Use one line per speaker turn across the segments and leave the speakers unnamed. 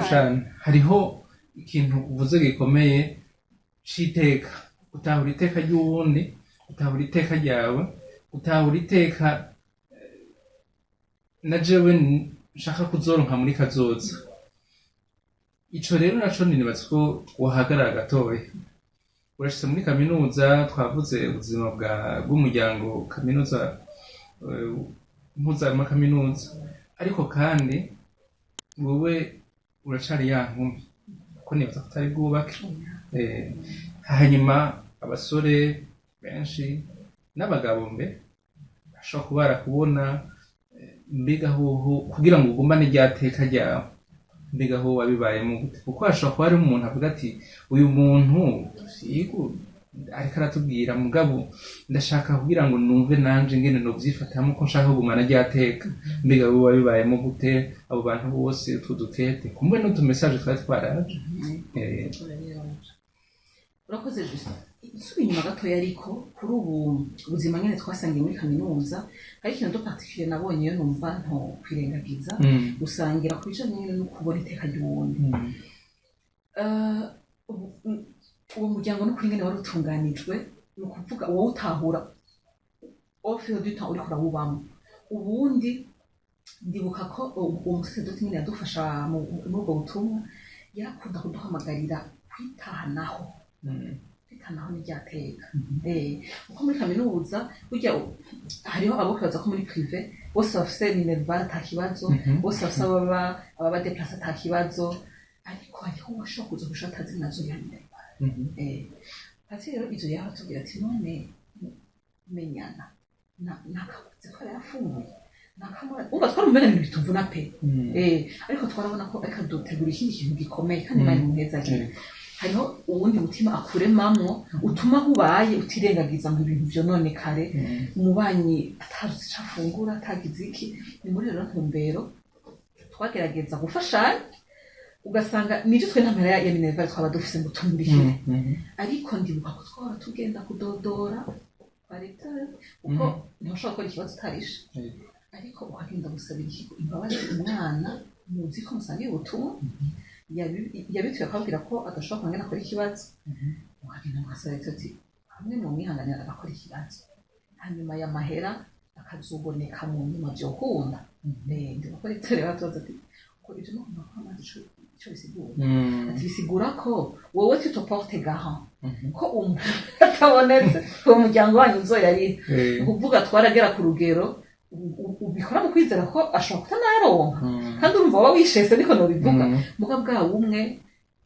cyane hariho ikintu uvuze gikomeye c'iteka, gutahura iteka ry'uwundi, gutahura iteka ryawe, gutahura iteka na jewe nshaka kuzoronka muri kazoza. Ico rero naco nibaza ko wahagarara gatoya. Urashitse muri kaminuza, twavuze ubuzima bw'umuryango, kaminuza mpuzakaminuza, ariko kandi wowe uracari ya nkumi kuko nibaza ko utari bwubake. Hanyuma abasore benshi n'abagabo mbe bashobora kuba barakubona, mbega hoho kugira ngo ugumbane ryateka ryawe, mbega ho wabibayemo gute? Kuko hashobora kuba hari umuntu avuga ati uyu muntu ariko aratubwira mugabo ndashaka kugira ngo numve nanje ngene novyifatamo ko nshaka kugumana ryateka, mbega wowe wabibayemo gute? Abo bantu bose tudukete kumbe n'utumesaje twari twaraje.
Urakoze gusa nsubira inyuma gatoya, ariko kuri ubu ubuzima nyine twasangiye muri kaminuza hari ikintu particulier nabonye yo numva nto kwirengagiza, gusangira ku bijanye nyine no kubona iteka ry'uwundi. Uwo muryango n'ukuri nyine wari utunganijwe, ni ukuvuga wowe utahura au fil du temps uriko urawubamo. Ubundi ndibuka ko uwo musaseredoti nyine yadufasha muri ubwo butumwa, yarakunda kuduhamagarira kwitahanaho n'iryateka. Uko muri kaminuza burya hariho abo kwibaza ko muri prive bose bafise minerval ata kibazo, bose bafise ababa deplace ata kibazo, ariko hariho uwashobora kuza gushaka atazi nazo ya minerval. Ati rero ivyo yaratubwira ati none menyana nakakuze ko yafunguye nakamara umva twarumenya ibintu bituvuna pe. Ariko twarabona ko ariko dutegura ikindi kintu gikomeye kandi mari muheza cyane. Hariho uwundi mutima akuremamwo utuma hubaye utirengagiza ngo ibintu vyo none kare umubanyi ataruzi cafungura atagize iki. Ni muri rero ntumbero twagerageza gufashanya, ugasanga nije twe ntamera ya minerval twaba dufise ngo tumurikire. Ariko ndibuka ko twara tugenda kudodora pareta uko ntoshobora gukora ikibazo utarishe, ariko ukagenda gusabira imbabazi umwana muzi ko musangiye ubutumwa yabituye akabwira ko adashobora kongera akora ikibazo, ukagenda mugasaba ati hamwe mu mwihanganira agakora ikibazo, hanyuma y'amahera akazuboneka mu nyuma vyokunda. Ndibuka ko rero batubaza ati ko ivyo no kumaze ico bisigura, ati bisigura ko wowe tu te porte garant ko atabonetse uwo muryango wanyu uzoyari, kuvuga twaragera ku rugero ubikora mu kwizera ko ashobora kutanayaronka, kandi urumva waba wishese niko nobivuga. Muga bwa bumwe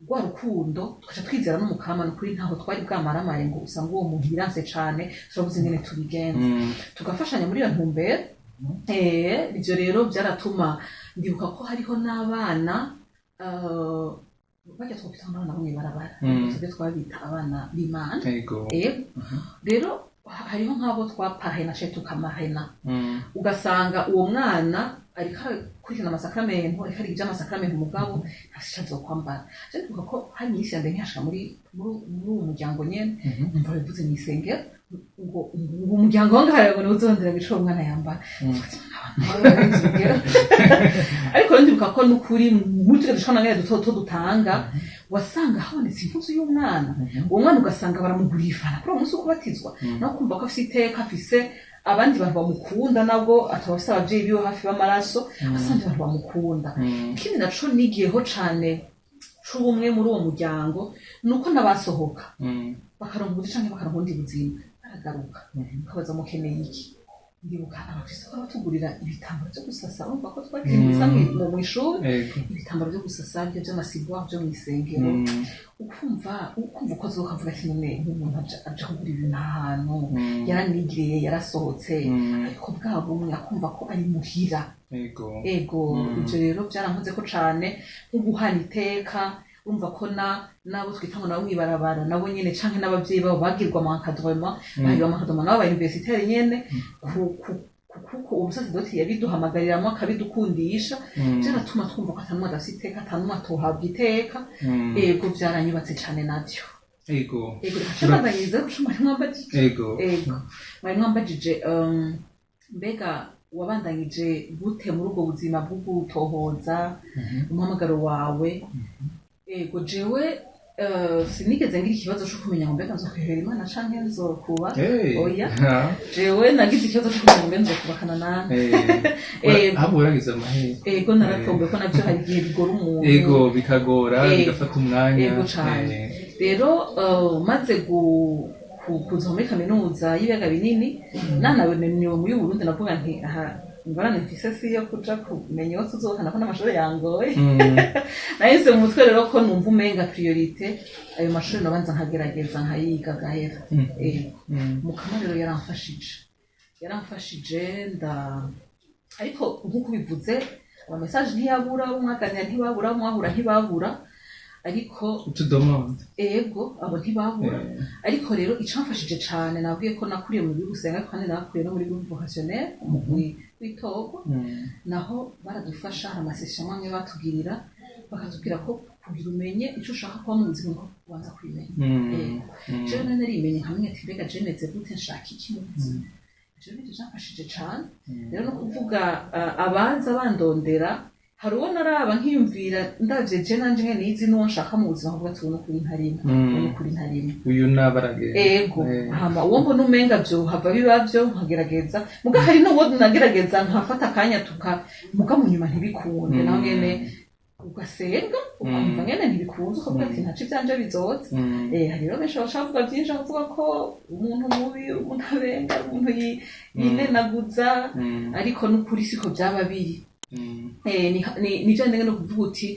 rwa rukundo tukaca twizera n'umukama n'ukuri ntaho twari bwamaramare ngo usanga uwo muntu yiranse cane, turabuze ingene tubigenza tugafashanya muri iyo ntumbero. Ivyo rero vyaratuma ndibuka ko hariho n'abana bajya twopita abana bo mw'ibarabara, tubyo twabita abana b'Imana. Rero hariho nk'abo twapahena cyo tukamahena, ugasanga uwo mwana ariko kurikirana amasakramentu, ariko ari iby'amasakramentu umugabo afishaje kwambara. Je ndibuka ko hari nyinshi yande nkashaka muri uwo muryango nyene, numva bivuze mu isengero ngo umuryango wangaye ngo uzondera bico umwana yambara. Ariko ndibuka ko n'ukuri muri twe dushana ngene duto dutanga, wasanga habonetse impuzu y'umwana, uwo mwana ugasanga baramugurira ifana kuri uwo munsi ukubatizwa, no kumva ko afise iteka, afise abandi bantu bamukunda, nabwo atabafise abavyeyi biwe hafi b'amaraso, asanga abantu bamukunda. Ikindi naco nigiyeho cane c'ubumwe muri uwo muryango nuko nabasohoka bakaronka ubuzi canke bakaronka ubundi buzima baragaruka bakabaza mukeneye iki. Ndibuka abafise ko batugurira ibitambaro byo gusasa, urumva ko twakiriza mu ishuri ibitambaro byo gusasa by'amasigwa byo mu isengero, ukumva uko zokavuga ati none nk'umuntu aje kugura ibintu ahantu yaranigiriye yarasohotse, ariko bwa bumwe akumva ko ari muhira. Ego ivyo rero byarankoze ko cane nk'uguhana iteka, urumva ko nabo twita ngo nabo mwibarabara nabo nyene canke n'abavyeyi babo bagirwa mu encadrement, bagirwa mu encadrement nabo ba universitaire nyene kuko umusaseredoti yabiduhamagariramwo akabidukundisha, vyaratuma twumva ko atanumwe adafise iteka, atanumwe atohabwa iteka. Ego vyaranyubatse cane navyo. Ego ndabanyiriza ko mwari mwambajije mbega wabandanyije gute muri ubwo buzima bwo gutohoza umuhamagaro wawe. Ego jewe sinigeze ngira ikibazo cyo kumenya ngo mbega nzokwihera Imana canke nzokuba. Oya jewe nagize ikibazo cyo kumenya ngo mbega nzokubakana nande.
Abo uragize amahirwe.
Ego naratombe ko navyo hari igihe bigora umuntu.
Ego bikagora bigafata umwanya.
Ego cane. Rero maze kuza muri kaminuza y'ibiyaga binini nanabonye muri Burundi navuga nti aha ingorane mfise si yo kuja kumenya aho tuzohana ko n'amashuri yangoye. Nahise mu mutwe rero ko numva umenga priorite ayo mashuri nabanza nkagerageza nkayiga gahera. Mukama rero yaramfashije ariko nk'uko bivuze ama message ntiyabura, umwaganira ntibabura, mwahura ntibabura, ariko
utudomande
abo ntibabura. Ariko rero icamfashije cane nabwiye ko nakuriye mu bihugu gusenga kandi nakuriye no muri groupe vocationnaire umugwi w'Itogo. Naho baradufasha amasession amwe batugirira bakatubwira ko kugira umenye ico ushaka kuba mu buzima ko ubanza kwimenya. Jewe narimenye hamwe ati mbega je meze gute, nshaka iki mu buzima. Jewe bizamfashije cane rero no kuvuga abanza bandondera hari uwo naraba nkiyumvira ndavye je nanje nkene izi n'uwo nshaka mu buzima kuvuga ati uno kuri ntarima
uyu nabarage.
Ego hama uwo mbona umenga vyo hava bibavyo nkagerageza muga hari n'uwo nagerageza nkafata akanya muga mu nyuma ntibikunde naho ngene ugasenga ukumva ngene ntibikunze ukavuga ati ntaco ivyanje bizoza. Hari rero benshi bashaka vyinshi bavuga ko umuntu mubi, umuntu abenga, umuntu yinenaguza, ariko n'ukuri siko vyaba biri. Nivyo ndenge no kuvuga uti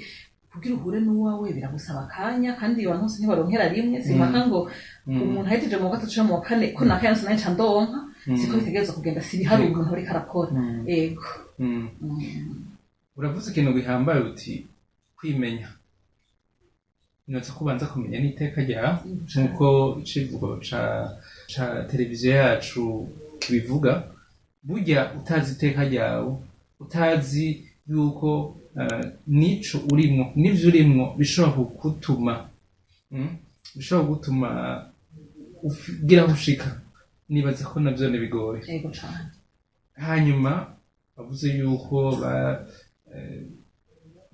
kugira uhure n'uwawe biragusaba akanya kandi abantu bose ntibaronkera rimwe. Simpaka ngo umuntu ahejeje mu gatatu canke mu kane ko nakaya nsa nanje ndonka siko bitegereza kugenda si bihari umuntu ariko arakora. Ego
uravuze ikintu gihambaye uti kwimenya notse kubanza kumenya n'iteka ryawe nk'uko icivugo ca televiziyo yacu kibivuga. Burya utazi iteka ryawe, utazi yuko nico urimo n'ivyo urimo bishobora gutuma ugira ushika, nibaza ko navyo bigoye.
Ego cyane.
Hanyuma bavuze yuko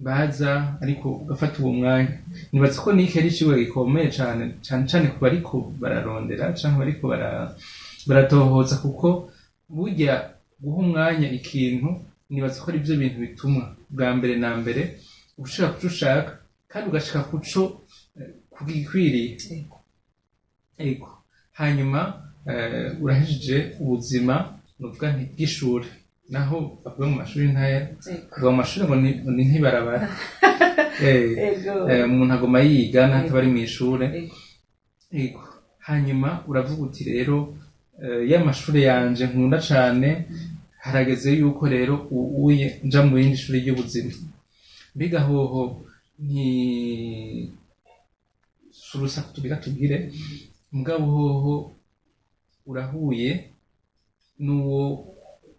baza ariko ugafata uwo mwanya, nibaza ko niki ari ikigo gikomeye cane ku bariko bararondera canke bariko baratohoza, kuko burya guha umwanya ikintu nibaza ko ari byo bintu bituma bwa mbere na mbere ushaka kuco ushaka kandi ugashika kuco kugikwiriye. Ego hanyuma urahejeje ubuzima nuvuga nti bw'ishuri, naho bavuga mu mashuri ntaya kuva mu mashuri ngo ni ntibarabara. Umuntu agoma yiga n'ataba ari mw'ishure. Ego hanyuma uravuga uti rero y'amashuri yanje nkunda cane harageze yuko rero uye nja mu yindi shuri ry'ubuzima. Mbiga hoho ni surusa kutubiga tubwire mugabo hoho urahuye n'uwo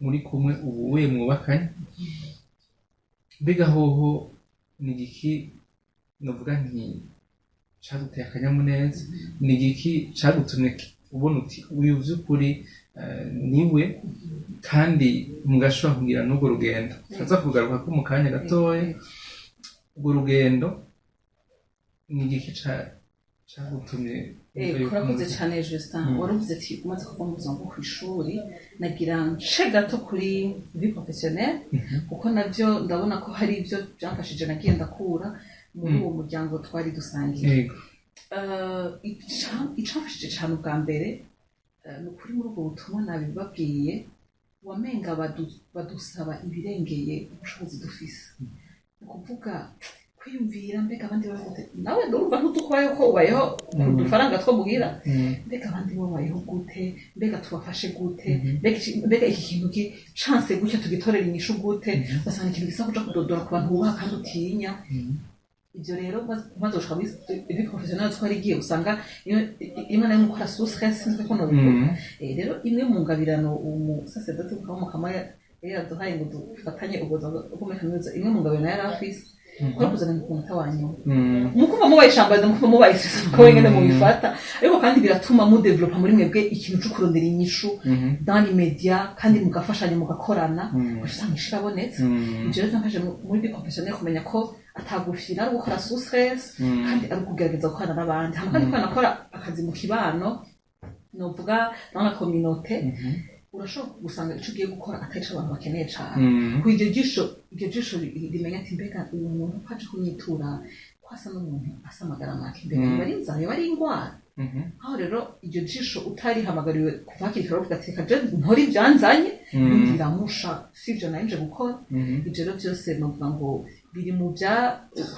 muri kumwe ubuye mwubakanye. Mbiga hoho ni igiki novuga nti caguteye akanyamuneza, ni igiki cagutumye ubona uti uyu vy'ukuri niwe, kandi mugashobora kugira n'urwo rugendo aza kugaruka ko mu kanya gatoya. Urwo rugendo ni igiki cagutumye.
Urakoze cane Justin, waruvuze ati umaze kuva mu buzima bwo kw'ishuri, nagira nce gato kuri vie professionnelle kuko navyo ndabona ko hari ivyo vyamfashije nagiye ndakura muri uwo muryango twari dusangiye. Icamfashije cane ubwa mbere ni ukuri muri ubwo butumwa nabibabwiye, wamenga badusaba ibirengeye ubushobozi dufise. Ni ukuvuga kwiyumvira mbega abandi bavuze nawe ndumva ntutukubayeho ko ubayeho ku dufaranga two muhira, mbega abandi babayeho gute, mbega tubafashe gute, mbega iki kintu chance gutya tugitorera inyishu gute, basanga ikintu gisa kuja kudodora ku bantu bubaha kandi utinya. Ibyo rero maze ushaka ibi professionnel twarigiye usanga imwe na imwe ukora sous stress niko nobivuga. Rero imwe mu ngabirano umusacerdote ukaba mu kamaya yaduhaye ngo dufatanye ubwo muri kaminuza, imwe mu ngabirano yari afise kora kuzana ku munota wa nyuma mukumva mubaye shambada mukumva mubaye sisi ko wengene mu bifata ariko kandi biratuma mu develop muri mwebwe ikintu cyo kurondera inyishu dans les médias kandi mugafashanya mugakorana usanga ishirabonetse ibyo rero nafashe muri vie professionnelle kumenya ko atagufira ari gukora sous stress kandi ari kugerageza gukorana n'abandi hamwe kandi kwanakora akazi mu kibano novuga dans la communauté urashobora gusanga icyo ugiye gukora atari abantu bakeneye cyane ku iryo jisho rimenya ati mbega uyu muntu kwaje kunyitura kwasa n'umuntu asamagara make mbega bari inzara bari ingwara aho rero iryo jisho utarihamagariwe kuva hakiri kare uvuga ati kaje nkora ibyanzanye biramusha sivyo nanje gukora ibyo rero byose novuga ngo biri mu bya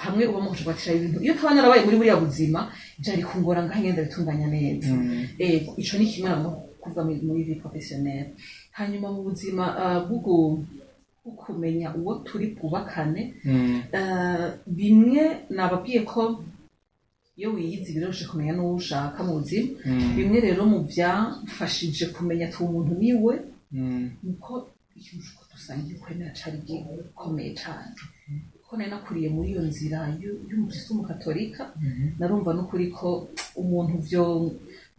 hamwe uba mu kubatira ibintu iyo tabana narabaye muri buriya buzima byari kungora ngahengenda bitunganya neza ico ni kimwe ngo kuva muri vie professionnelle hanyuma mu buzima bwo kumenya uwo turi kubakane bimwe nababwiye ko iyo wiyizi biroshe kumenya n'uwo ushaka mu buzima bimwe rero mu byafashije kumenya ati umuntu niwe nuko ikintu uko dusangiye kwemera cari gikomeye cane ko nari nakuriye muri iyo nzira y'umukristo w'umukatolika narumva n'ukuri ko umuntu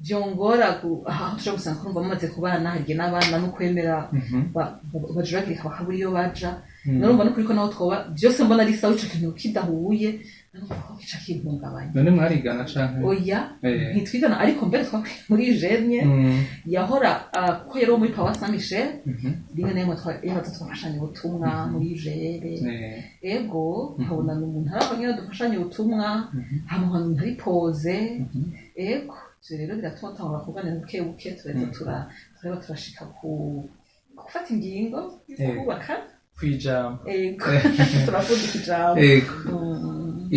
vyongora aho tuja gusanga kurumva mumaze kubana harye n'abana no kwemera bajuragirika bakabura iyo baja narumva n'ukuri ko naho twoba byose mbona ari sawa ico kintu kidahuye narumva ko kica kimpungabanya
none mwarigana canke
oya ntitwigana ariko mbere twakwiye muri jemye yahora ko yari muri Pawa Saint Michel rimwe nayo twafashanya ubutumwa muri jere ego nkabona n'umuntu arabanyira dufashanya ubutumwa hamwe hari pose ego rero biratuma tangura kuganira buke tureba turashika ku gufata ingingo kubaka
kwijambo
turavuga ijambo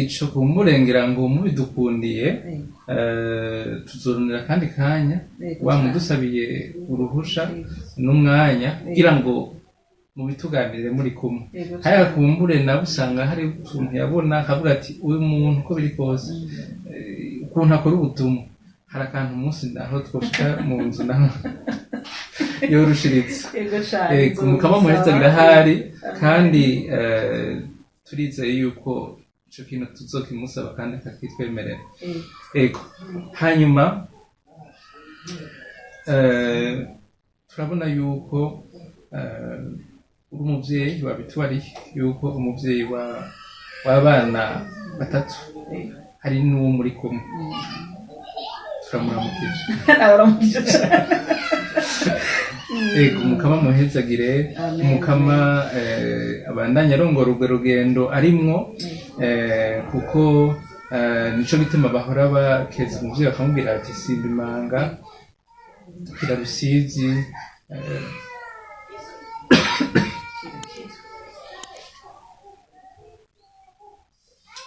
ico kumurengera ngo mubidukundiye tuzoronera kandi kanya wa mudusabiye uruhusha n'umwanya kugira ngo mubituganirire muri kumwe haya kumbure nawe usanga hari utuntu yabona akavuga ati uyu muntu uko biri kose ukuntu akora ubutumwa hari akantu umunsi naho twoshika mu nzu naho yorushiritse mukaba muheza birahari kandi turizeye yuko ico kintu tuzokimusaba kandi akakitwemerera hanyuma turabona yuko uri umuvyeyi wabitubariye yuko umuvyeyi w'abana batatu hari n'uwo muri kumwe turamuramukije mukama muhezagire mukama abandanya arongora urwo rugendo arimwo kuko nico gituma bahora bakeza umuvyeyi bakamubwira ati simba imanga kira rusizi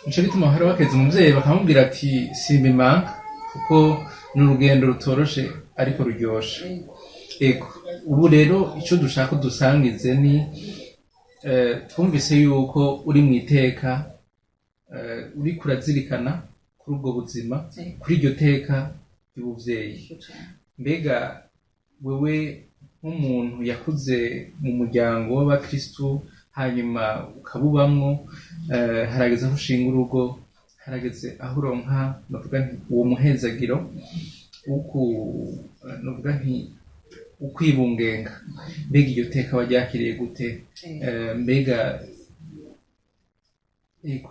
nico gituma bahora bakeza umuvyeyi bakamubwira ati simba imanga kuko n'urugendo rutoroshe ariko ruryoshe ubu rero icyo dushaka dusangize ni twumvise yuko uri mu iteka uri kurazirikana kuri ubwo buzima kuri iryo teka ry'ubuvyeyi mbega wewe nk'umuntu yakuze mu muryango w'abakristu hanyuma ukabubamwo harageze aho ushinga urugo harageze aho uronka novuga nti uwo muhezagiro novuga nti ukwibungenga mbega iryo teka waryakiriye gute mbega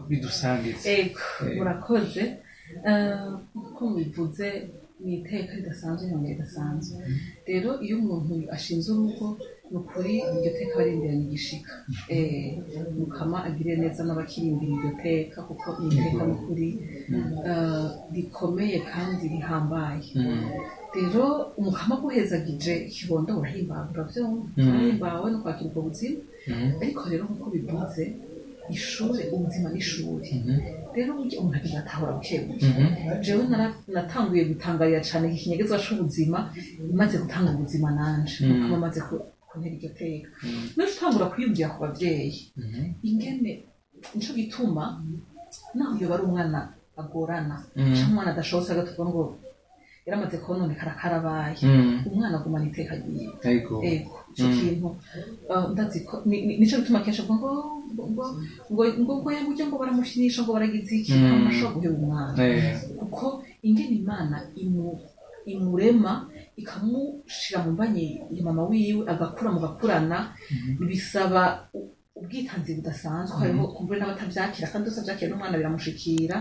bidusangize
murakoze uko mubivuze ni iteka ridasanzwe nyuma ridasanzwe rero iyo umuntu ashinze urugo ni ukuri iryo teka barindiranye igishika mukama agirire neza n'abakirimbira iryo teka kuko ni iteka n'ukuri rikomeye kandi rihambaye rero umukama guhezagije ikibondo urahimbawe urahimbawe no kwakira ubwo buzima ariko rero nk'uko bivuze ishure ubuzima n'ishuri rero burya umuntu agenda atahura bukebuke jewe natanguye gutangarira cane iki kinyegezwa c'ubuzima maze gutanga ubuzima nanje mukama maze kuntera iryo teka naje utangura kwiyumvira ku bavyeyi ingene nico gituma naho yoba ari umwana agorana canke umwana adashobotse agatuvuga ngo yaramaze kononekara karabaye umwana agumana iteka ryiwe
ego
ico kintu ndazi ko nico gituma kenshi avuga ngo yaburyo ngo baramushinisha ngo baragize iki amashobora guheba umwana kuko ingene imana imurema ikamushira mu mbanye ya mama wiwe agakura mu gakurana bisaba ubwitanzi budasanzwe hariho kumbure n'abatavyakira kandi utavyakira n'umwana biramushikira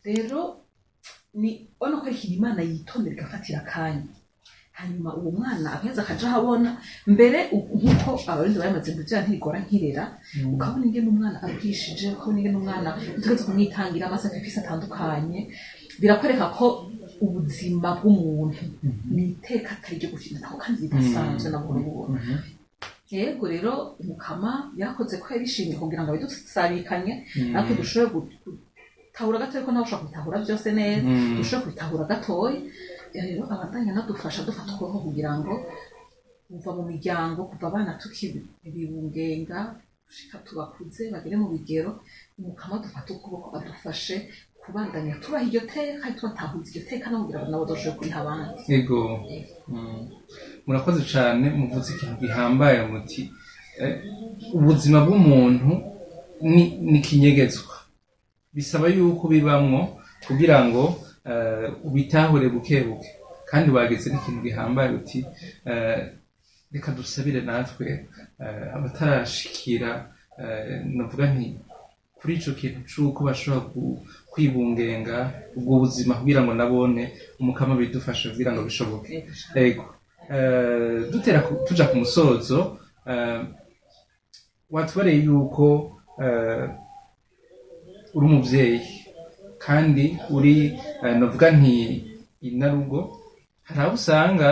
rero ni ono ko ikintu imana yitondera igafatira akanya hanyuma uwo mwana agaheza akaja ahabona mbere nk'uko abarundi bamaze kuvyara ntigora nkirera ukabona ingene umwana abwishije ukabona ingene umwana utegetse kumwitangira amasakrifisi atandukanye birakwereka ko ubuzima bw'umuntu ni iteka atari ryo gushimiraho kandi ridasanzwe na buhoro yego rero umukama yakoze ko yabishimye kugira ngo abidusabikanye natwe dushobore gutahura gatoya ko nawe ushobora kubitahura byose neza dushobora kubitahura gatoya rero abandanya nadufasha dufata ukuboko kugira ngo kuva mu miryango kuva abana tukibibungenga gushika tubakuze bagere mu bigero umukama dufata ukuboko adufashe kubandanya tubaha iryo teka tubatahuza iryo teka no kugira ngo nabo doshobore kuriha abandi
yego murakoze cyane muvuze ikintu gihambaye muti ubuzima bw'umuntu ni kinyegetswa bisaba yuko bibamwo kugira ngo ubitahure buke buke kandi wageze n'ikintu gihambaye uti reka dusabire natwe abatarashikira navuga nti kuri ico kintu c'uko bashobora kwibungenga ubwo buzima kugira ngo nabone umukama bidufasha kugira ngo bishoboke yego tuja ku musozo watubareye yuko uri umuvyeyi kandi uri navuga nti inarugo hari abo usanga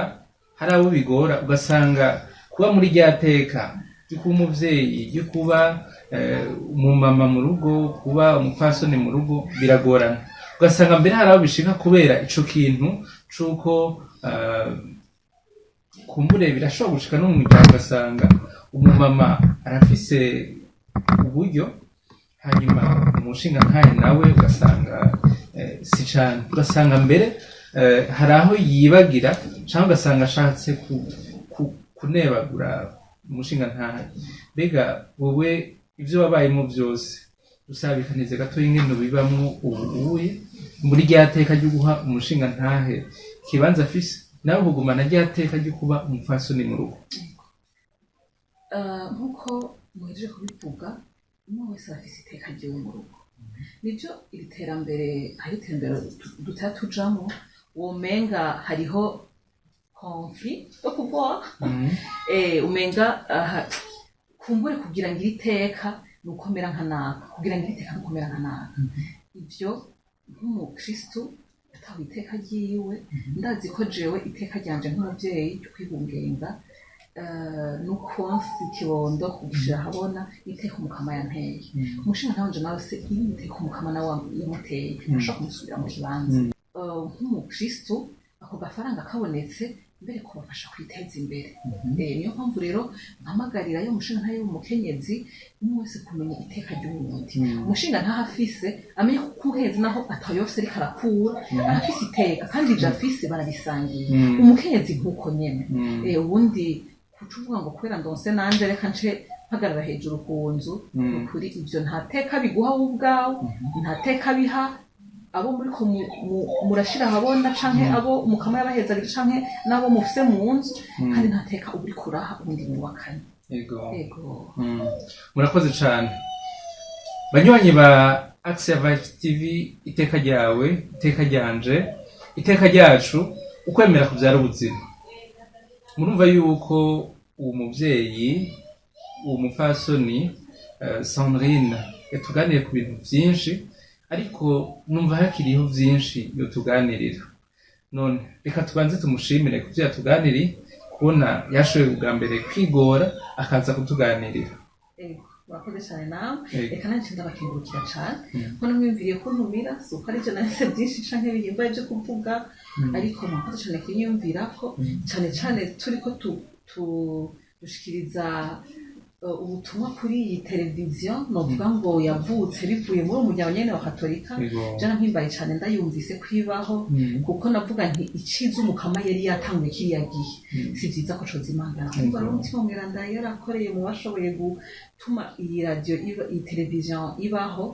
hari abo bigora ugasanga kuba muri rya teka ryo kuba umuvyeyi ryo kuba umumama mu rugo kuba umupfasoni mu rugo biragorana ugasanga mbere hari abo bishika kubera ico kintu c'uko kumbure birashobora gushika no mu miryango ugasanga umumama arafise uburyo hanyuma umushinga nkaye nawe ugasanga si cane ugasanga mbere hari aho yibagira cyangwa ugasanga ashatse kunebagura umushinga ntahe mbega wowe ivyo wabayemo byose usabikanize gato ingene bibamwo ubuye muri rya teka ryo guha umushinga ntahe kibanza afise nawe kugumana rya teka ryo kuba umupfasoni mu rugo
nkuko muhejeje kubivuga umwe wese afise iteka ryiwe mu rugo nivyo iri terambere hari iterambere dutaya tujamo womenga hariho conflit yo kuvuga umenga kumbure kugira ngo iri teka nukomera nka naka kugira ngo iri teka nukomera nka naka ivyo nk'umukristu ataho iteka ryiwe ndazi ko jewe iteka ryanje nk'umuvyeyi ryo kwibungenga nukonsi kibondo kugishira habona iteka umukama yanteye umushinga ntawanje nawe se iri iteka umukama nawe yamuteye ashaka kumusubira mu kibanza nk'umukristu ako gafaranga kabonetse mbere kubafasha kwiteza imbere niyo mpamvu rero mpamagarira yo umushinga ntayo w'umukenyezi umwe wese kumenya iteka ry'uwundi umushinga ntahafise amenye ko umukenyezi naho atayofise ariko arakura arafise iteka kandi ivyo afise barabisangiye umukenyezi nk'uko nyene ubundi kuca uvuga ngo kubera ndonse nanje reka nce mpagarara hejuru ku nzu kuri ivyo nta teka biguha wowe ubwawe nta teka biha abo muriko murashira habona canke abo umukama yabahezarira canke nabo mufise mu nzu kandi ntateka uri kuraha ubundi mwubakanye
yego murakoze cane banywanyi ba Axia Vibes TV iteka ryawe iteka ryanje iteka ryacu ukwemera kuvyara ubuzima murumva yuko uwo muvyeyi uwo mupfasoni Sandrine yatuganiye ku bintu vyinshi ariko numva hakiriho vyinshi yo tuganirira none reka tubanze tumushimire kuvyo yatuganiriye kubona yashoboye bwa mbere kwigora akaza kutuganirira
wakoze cyane nawe reka nanjye ndabakengurukira cyane ko namwumviriye ko ntumira si uko aribyo nahise byinshi canke bihimbaye byo kuvuga ariko mwakoze cyane kunyumvira ko cyane cyane turiko dushikiriza ubutumwa kuri iyi televiziyo novuga ngo yavutse bivuye muri umuryango nyene wa katolika jana mpimbaye cane ndayumvise kwibaho kuko navuga nti iciza umukama yari yatanguye kiriya gihe si vyiza ko cozimangana ariko rero umutima mweranda yarakoreye mu bashoboye gutuma iyi radio iyi televiziyo ibaho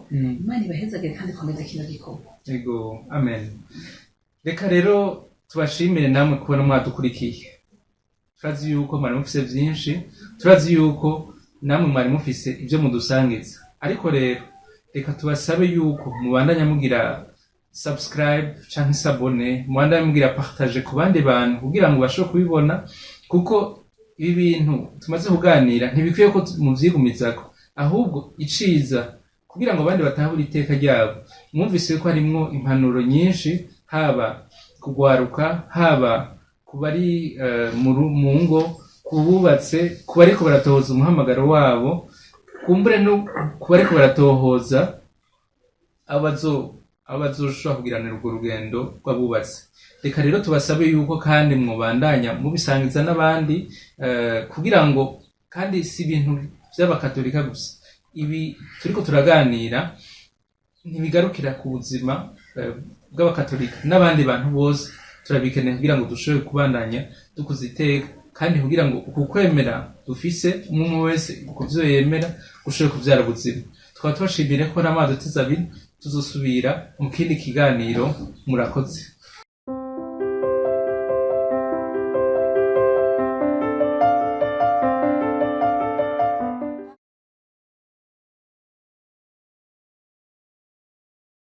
imana ibahezagire kandi ikomeze kino gikorwa
yego amen reka rero tubashimire namwe kubona mwadukurikiye turazi yuko mwari mufise vyinshi turazi yuko namwe mwari mufise ivyo mudusangiza ariko rero reka tubasabe yuko mubandanya mugira subscribe canke s'abone mubandanya mugira partage ku bandi bantu kugira ngo bashobore kubibona kuko ibi bintu tumaze kuganira ntibikwiye ko muvyigumizako ahubwo iciza kugira ngo abandi batahure iteka ryabo mwumvise ko harimwo impanuro nyinshi haba kugwaruka haba kubari mu ngo kububatse kubariko baratohoza umuhamagaro wabo kumbure no kubariko baratohoza abazoshobora kugiranira urwo rugendo rw'abubatse reka rero tubasabe yuko kandi mwobandanya mubisangiza n'abandi kugira ngo kandi si ibintu vy'abakatolika gusa ibi turiko turaganira ntibigarukira ku buzima bw'abakatolika n'abandi bantu bose turabikeneye kugira ngo dushobore kubandanya dukuza iteka kandi kugira ngo ukwemera dufise umwe wese kuvyo yemera gushobora kuvyara ubuzima tukaba tubashimire ko n'amazi tuzabiri tuzosubira mu kindi kiganiro murakoze